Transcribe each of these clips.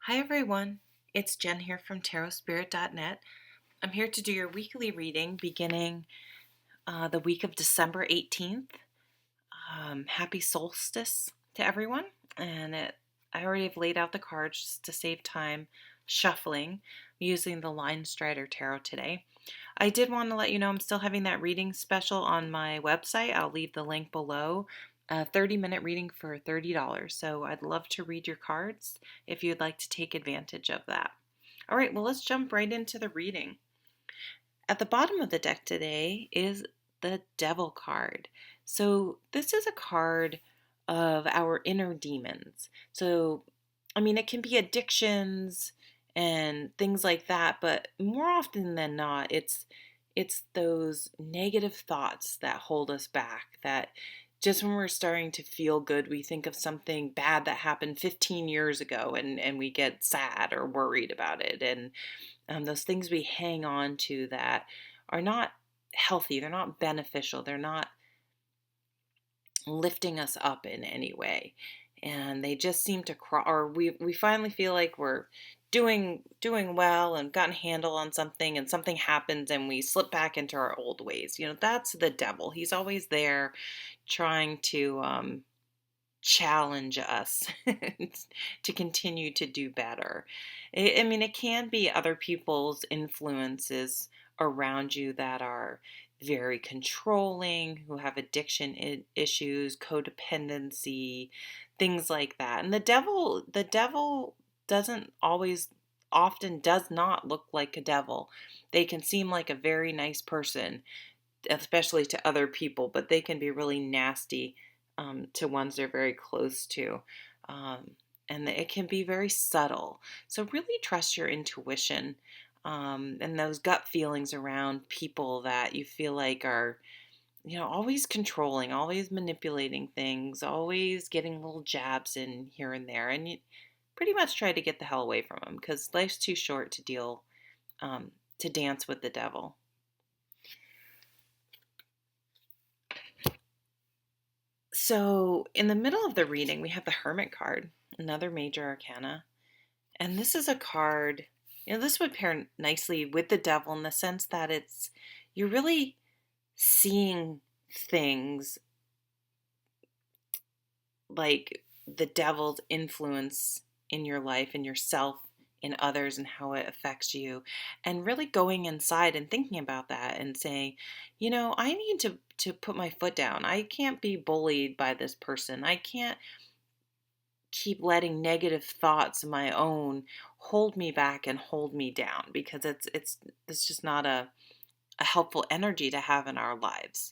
Hi everyone, it's Jen here from tarotspirit.net. I'm here to do your weekly reading beginning the week of December 18th. Happy solstice to everyone. I already have laid out the cards just to save time shuffling using the Linestrider tarot today. I did want to let you know I'm still having that reading special on my website. I'll leave the link below. A 30-minute reading for $30. So I'd love to read your cards if you'd like to take advantage of that. All right, well, let's jump right into the reading. At the bottom of the deck today is the Devil card. So this is a card of our inner demons. So, it can be addictions and things like that, but more often than not, it's those negative thoughts that hold us back, that just when we're starting to feel good, we think of something bad that happened 15 years ago and we get sad or worried about it. And those things we hang on to that are not healthy, they're not beneficial, they're not lifting us up in any way. And they just seem to or we finally feel like we're doing well and gotten a handle on something, and something happens and we slip back into our old ways. That's the devil. He's always there trying to challenge us to continue to do better. It can be other people's influences around you that are very controlling, who have addiction issues, codependency, things like that. And the devil doesn't always often does not look like a devil. They can seem like a very nice person, especially to other people, but they can be really nasty to ones they're very close to. Um, and it can be very subtle. So really trust your intuition and those gut feelings around people that you feel like are, always controlling, always manipulating things, always getting little jabs in here and there. And you pretty much try to get the hell away from them, because life's too short to to dance with the devil. So, in the middle of the reading, we have the Hermit card, another major arcana. And this is a card, this would pair nicely with the devil in the sense that you're really seeing things like the devil's influence in your life and yourself, in others, and how it affects you, and really going inside and thinking about that and saying, I need to put my foot down. I can't be bullied by this person. I can't keep letting negative thoughts of my own hold me back and hold me down, because it's just not a helpful energy to have in our lives.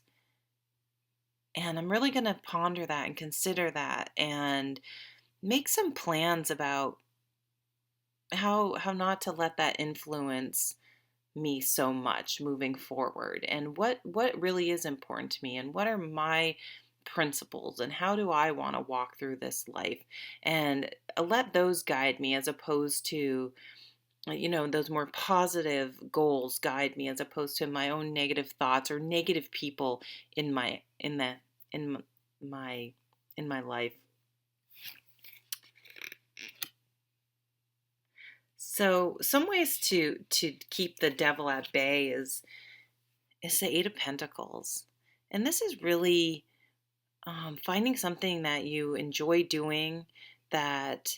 And I'm really going to ponder that and consider that and make some plans about how not to let that influence me so much moving forward, and what really is important to me, and what are my principles, and how do I want to walk through this life, and let those guide me, as opposed to those more positive goals guide me, as opposed to my own negative thoughts or negative people in in my in my life. So some ways to keep the devil at bay is the Eight of Pentacles. And this is really finding something that you enjoy doing, that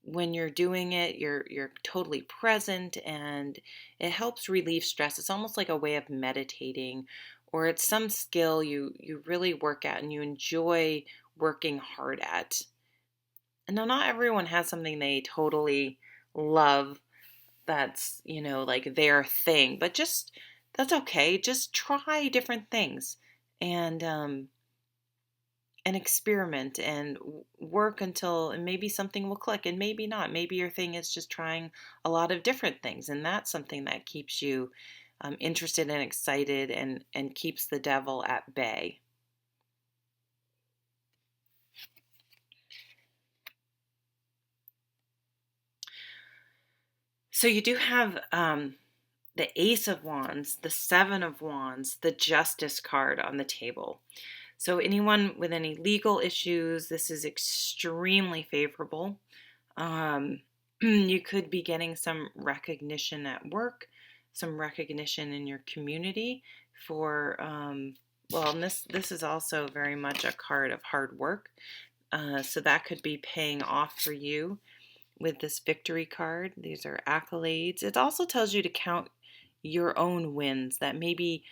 when you're doing it, you're totally present, and it helps relieve stress. It's almost like a way of meditating, or it's some skill you really work at and you enjoy working hard at. And now, not everyone has something they totally love that's, like their thing, but just that's okay. Just try different things and and experiment and work until, and maybe something will click, and maybe not. Maybe your thing is just trying a lot of different things, and that's something that keeps you interested and excited, and keeps the devil at bay. So you do have the Ace of Wands, the Seven of Wands, the Justice card on the table. So anyone with any legal issues, this is extremely favorable. You could be getting some recognition at work, some recognition in your community for, well, and this is also very much a card of hard work. So that could be paying off for you with this victory card. These are accolades. It also tells you to count your own wins, that maybe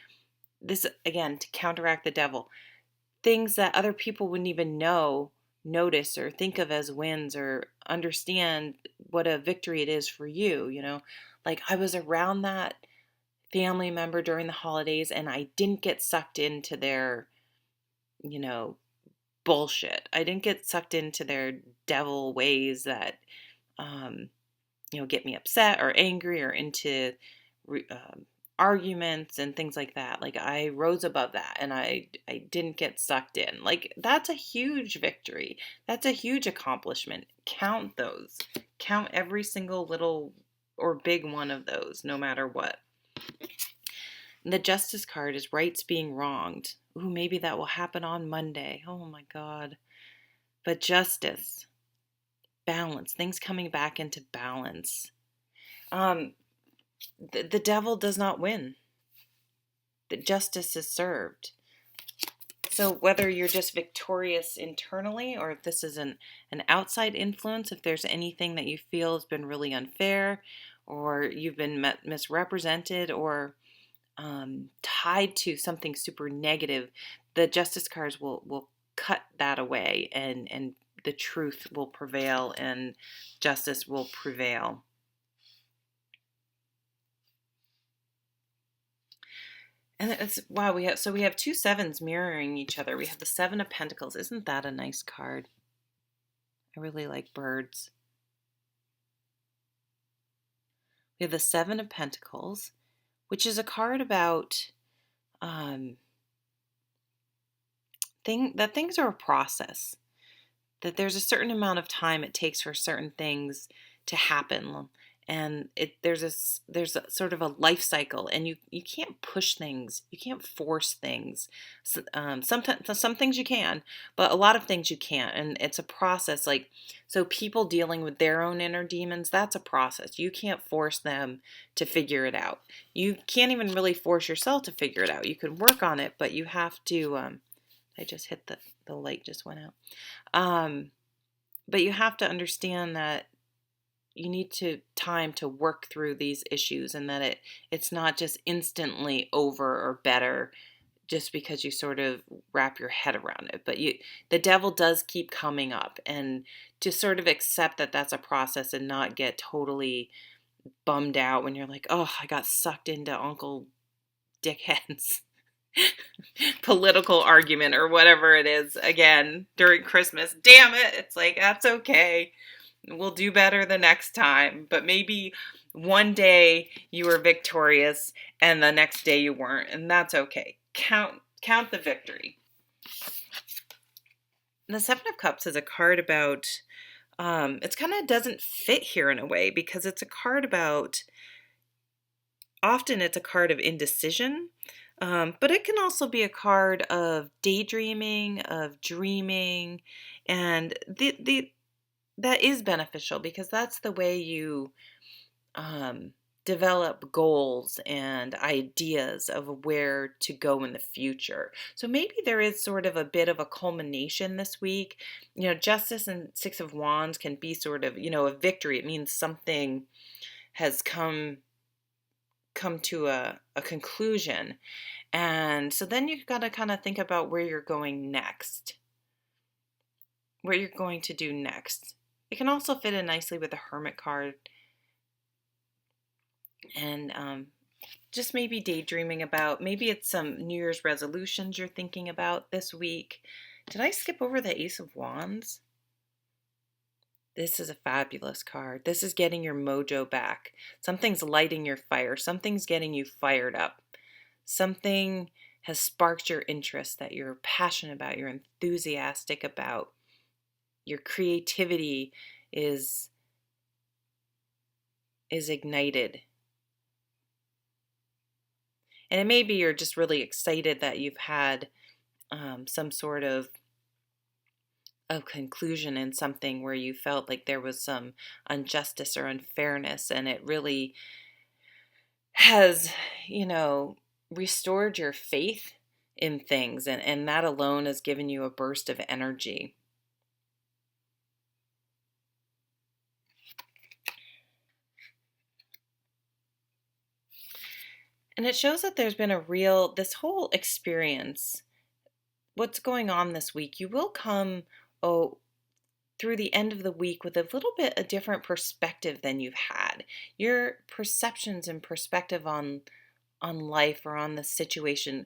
this, again, to counteract the devil, things that other people wouldn't even notice or think of as wins or understand what a victory it is for you, like I was around that family member during the holidays and I didn't get sucked into their, you know, bullshit. I didn't get sucked into their devil ways that um get me upset or angry or into arguments and things like that. Like I rose above that and I didn't get sucked in. Like that's a huge victory. That's a huge accomplishment. Count those. Count every single little or big one of those, no matter what. And the justice card is rights being wronged. Ooh, maybe that will happen on Monday. Oh my God. But justice, balance, things coming back into balance. Um, the devil does not win. The justice is served. So whether you're just victorious internally or if this is an outside influence, if there's anything that you feel has been really unfair or you've been misrepresented or tied to something super negative, the justice cards will cut that away and the truth will prevail and justice will prevail. And it's wow, we have two sevens mirroring each other. We have the Seven of Pentacles. Isn't that a nice card? I really like birds. We have the Seven of Pentacles, which is a card about um, things are a process. That there's a certain amount of time it takes for certain things to happen, and there's a sort of a life cycle, and you can't push things, you can't force things. So, sometimes some things you can, but a lot of things you can't, and it's a process. Like so, people dealing with their own inner demons, that's a process. You can't force them to figure it out. You can't even really force yourself to figure it out. You can work on it, but you have to. I just hit the light just went out. But you have to understand that you need time to work through these issues and that it's not just instantly over or better just because you sort of wrap your head around it. But the devil does keep coming up, and to sort of accept that that's a process and not get totally bummed out when you're like, oh, I got sucked into Uncle Dickhead's political argument or whatever it is again during Christmas. Damn it. It's like, that's okay. We'll do better the next time. But maybe one day you were victorious and the next day you weren't, and that's okay. Count the victory. The Seven of Cups is a card about it's kind of doesn't fit here in a way because it's a card about often it's a card of indecision. But it can also be a card of daydreaming, of dreaming, and that is beneficial because that's the way you develop goals and ideas of where to go in the future. So maybe there is sort of a bit of a culmination this week. Justice and Six of Wands can be sort of, a victory. It means something has come to a conclusion. And so then you've got to kind of think about where you're going next, what you're going to do next. It can also fit in nicely with the Hermit card. And just maybe daydreaming about, maybe it's some New Year's resolutions you're thinking about this week. Did I skip over the Ace of Wands? This is a fabulous card. This is getting your mojo back. Something's lighting your fire. Something's getting you fired up. Something has sparked your interest that you're passionate about, you're enthusiastic about. Your creativity is ignited. And it may be you're just really excited that you've had some sort of a conclusion in something where you felt like there was some injustice or unfairness, and it really has, you know, restored your faith in things, and that alone has given you a burst of energy. And it shows that there's been this whole experience, what's going on this week, you will come, oh, through the end of the week with a little bit a different perspective than you've had. Your perceptions and perspective on life or on the situation,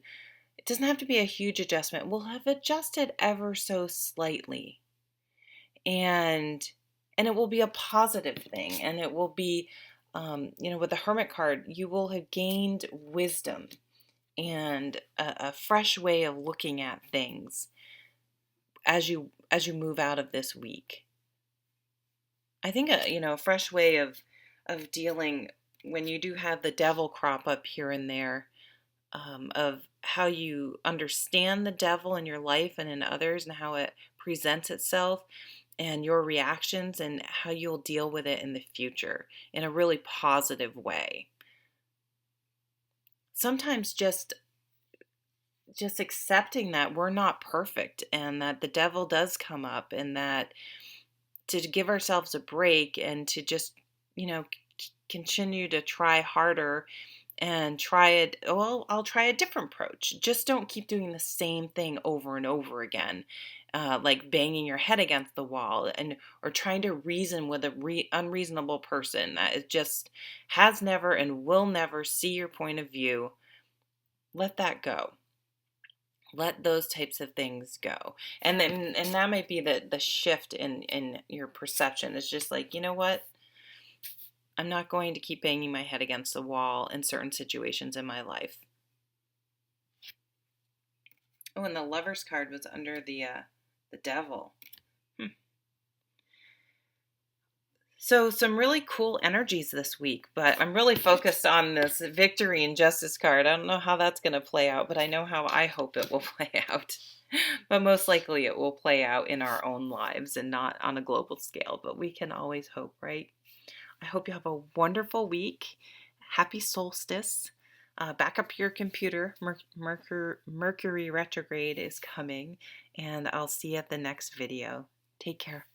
it doesn't have to be a huge adjustment. We'll have adjusted ever so slightly. And it will be a positive thing, and it will be with the Hermit card, you will have gained wisdom and a fresh way of looking at things as you move out of this week. I think a fresh way of dealing when you do have the devil crop up here and there, of how you understand the devil in your life and in others, and how it presents itself, and your reactions, and how you'll deal with it in the future in a really positive way. Sometimes just accepting that we're not perfect, and that the devil does come up, and that to give ourselves a break, and to just, continue to try harder and try it. Well, I'll try a different approach. Just don't keep doing the same thing over and over again, like banging your head against the wall, or trying to reason with a unreasonable person that is just has never and will never see your point of view. Let that go. Let those types of things go. And that might be the shift in your perception. It's just like, you know what? I'm not going to keep banging my head against the wall in certain situations in my life. Oh, and the Lover's card was under the Devil. So some really cool energies this week, but I'm really focused on this Victory and Justice card. I don't know how that's going to play out, but I know how I hope it will play out. But most likely it will play out in our own lives and not on a global scale, but we can always hope, right? I hope you have a wonderful week. Happy solstice. Back up your computer. Mercury retrograde is coming, and I'll see you at the next video. Take care.